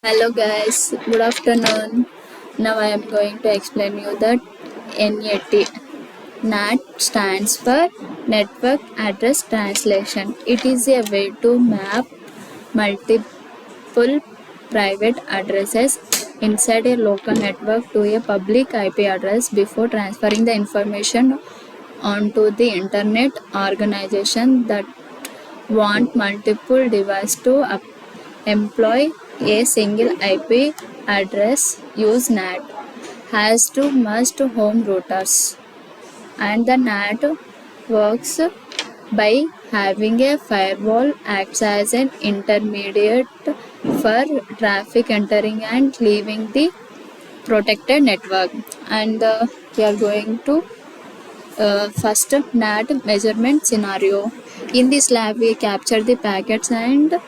Hello guys, good afternoon. Now I am going to explain you that NAT. NAT stands for Network Address Translation. It is a way to map multiple private addresses inside a local network to a public IP address before transferring the information onto the internet. Organization that want multiple devices to employ a single IP address use NAT has two must home routers, and the NAT works by having a firewall acts as an intermediate for traffic entering and leaving the protected network. And we are going to first NAT measurement scenario. In this lab, we capture the packets and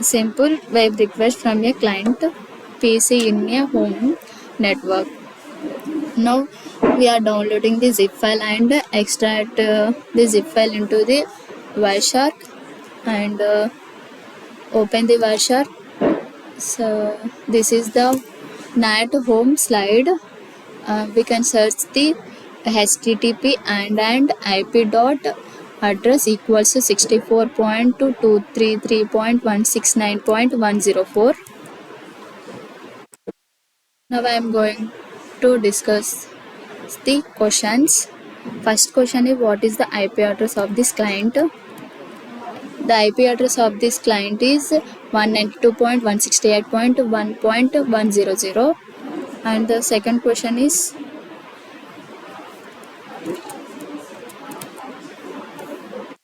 simple web request from a client PC in a home network. Now we are downloading the zip file and extract the zip file into the Wireshark and open the Wireshark. So this is the NAT home slide. We can search the HTTP and IP dot address equals to 64.233.169.104. Now I am going to discuss the questions. First question is, what is the IP address of this client? The IP address of this client is 192.168.1.100. And the second question is,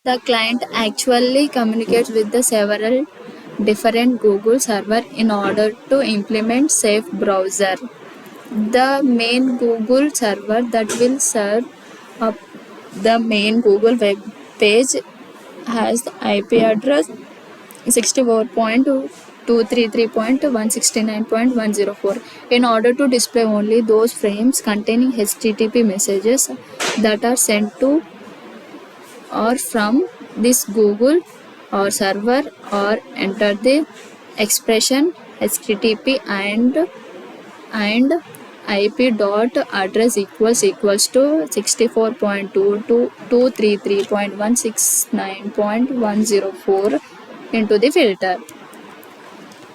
the client actually communicates with the several different Google server in order to implement safe browser. The main Google server that will serve up the main Google web page has the IP address 64.233.169.104. In order to display only those frames containing HTTP messages that are sent to or from this Google or server, or enter the expression HTTP and IP dot address equals to 64.233.169.104 into the filter.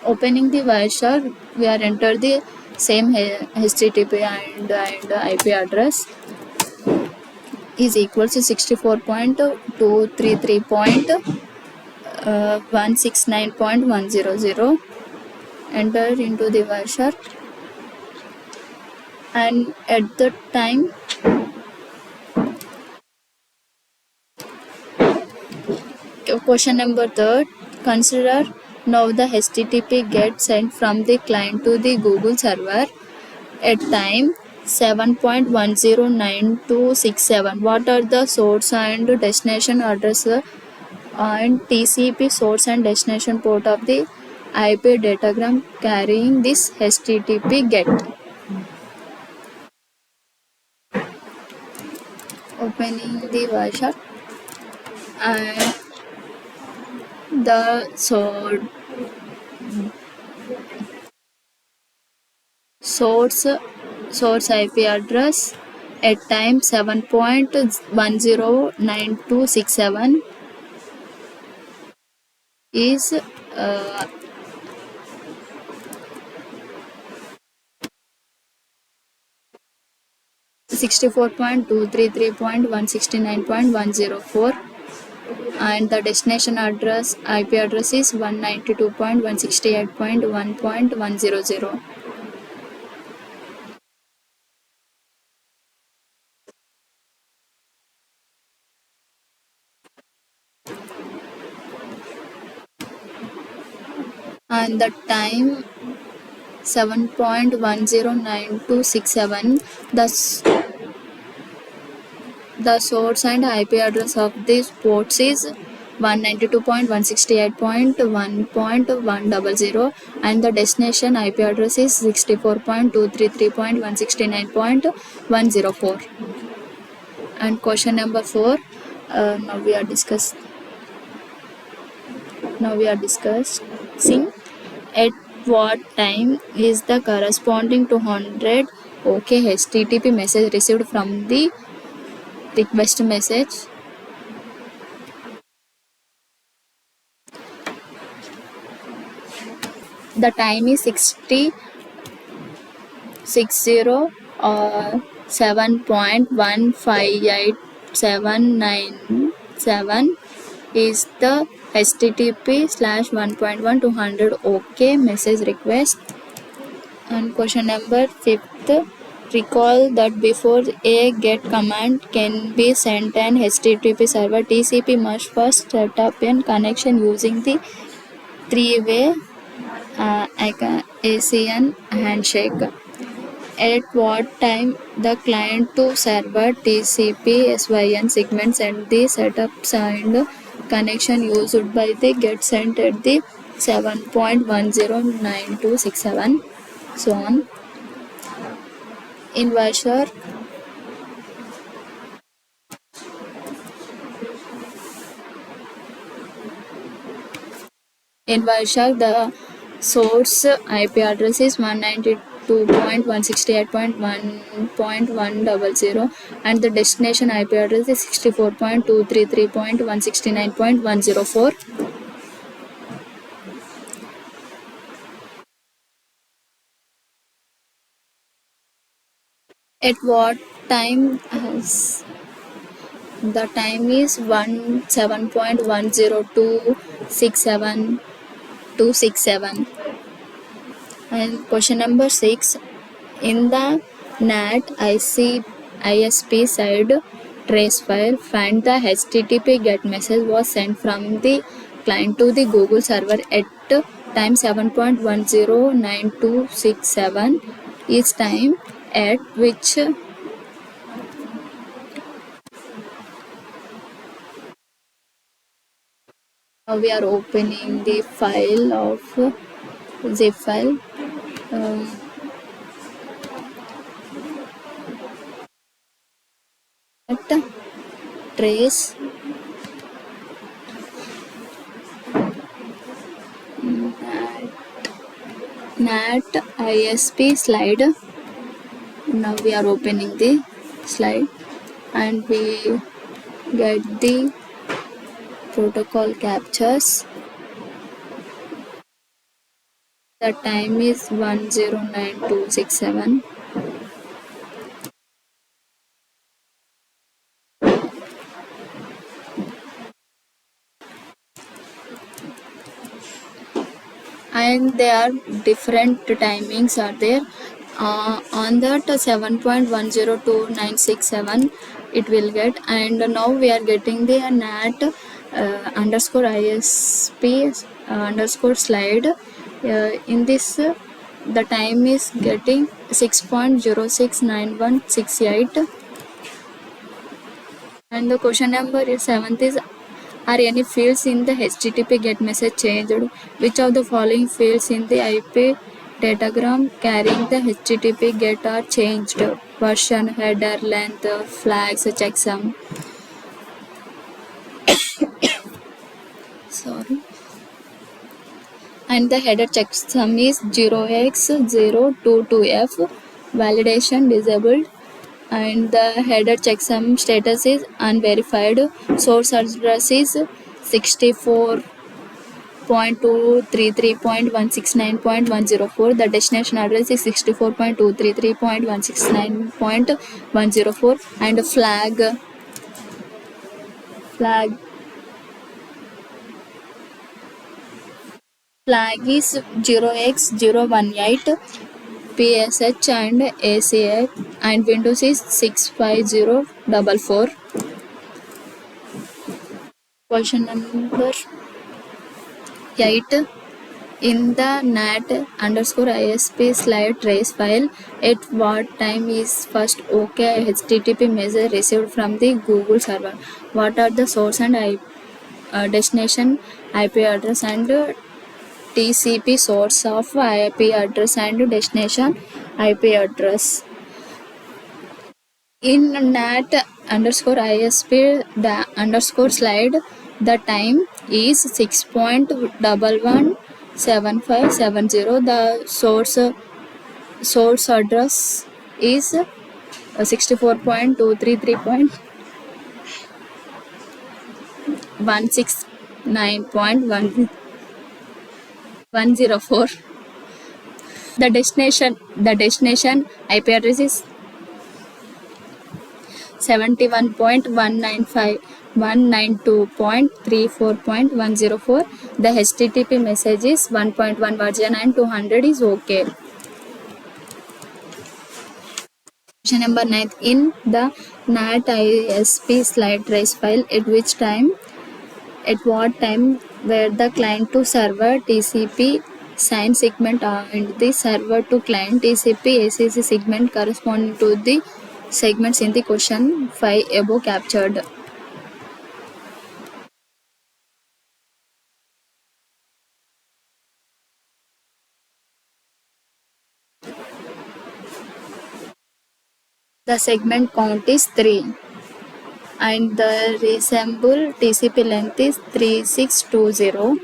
Opening the Wireshark, we are enter the same HTTP and IP address is equals to 64.233.169.100. Enter into the Wireshark, and at the time question number third, consider now the HTTP gets sent from the client to the Google server at time 7.109267. What are the source and destination address and TCP source and destination port of the IP datagram carrying this HTTP get? Opening the Wireshark, and the source IP address at time 7.109267 is 64.233.169.104, and the destination address IP address is 192.168.1.100. And the time 7.109267, the source and IP address of these ports is 192.168.1.100, and the destination IP address is 64.233.169.104. And question number 4, now we are discussing at what time is the corresponding to 100 OK HTTP message received from the request message? The time is 60 or 7.1587797 is the HTTP/1.1 to 100 OK message request. And question number 5th, recall that before a GET command can be sent an HTTP server, TCP must first set up a connection using the three-way ASEAN handshake. At what time the client to server TCP SYN segment sent the setup signed connection used by the GET sent at the 7.109267, so on. In Vaishar, the source IP address is 192.168.1.100 and the destination IP address is 64.233.169.104. At what time has the time is 7.10267. And question number 6, in the NAT ISP side trace file, find the HTTP GET message was sent from the client to the Google server at time 7.109267 is time at which we are opening the file of zip file. Trace NAT ISP slide. Now we are opening the slide and we get the protocol captures. The time is 109267. And there are different timings are there. On that 7.102967 it will get, and now we are getting the NAT underscore ISP underscore slide. In this the time is getting 6.069168. And the question number 7th is, are any fields in the HTTP GET message changed? Which of the following fields in the IP datagram carrying the HTTP GET are changed? Version, header, length, flags, checksum. Sorry. And the header checksum is 0x022f, validation disabled. And the header checksum status is unverified. Source address is 64.233.169.104. The destination address is 64.233.169.104. And flag is 0x018. PSH and ACA, and Windows is 65044. Question number 8, in the NAT underscore ISP slide trace file, at what time is first OK HTTP message received from the Google server? What are the source and destination IP address and TCP source of IP address and destination IP address? In NAT underscore ISP the underscore slide, the time is 6.11 7570. The source address is 64.233.169.104. The destination IP address is 71.195.192.34.104. The HTTP message is 1.1 version and 200 is okay. Question number 9. In the NAT ISP slide trace file, at what time were the client to server TCP SIGN segment and the server to client TCP ACC segment corresponding to the segments in the question 5 above captured. The segment count is 3 and the reasonable TCP length is 3620.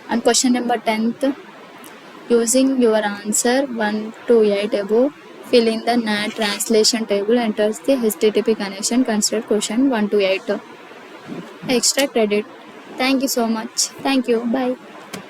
And question number 10th. Using your answer 1 to 8 above, fill in the NAT translation table, enters the HTTP connection, consider question 1 to 8. Extra credit. Thank you so much. Thank you. Bye.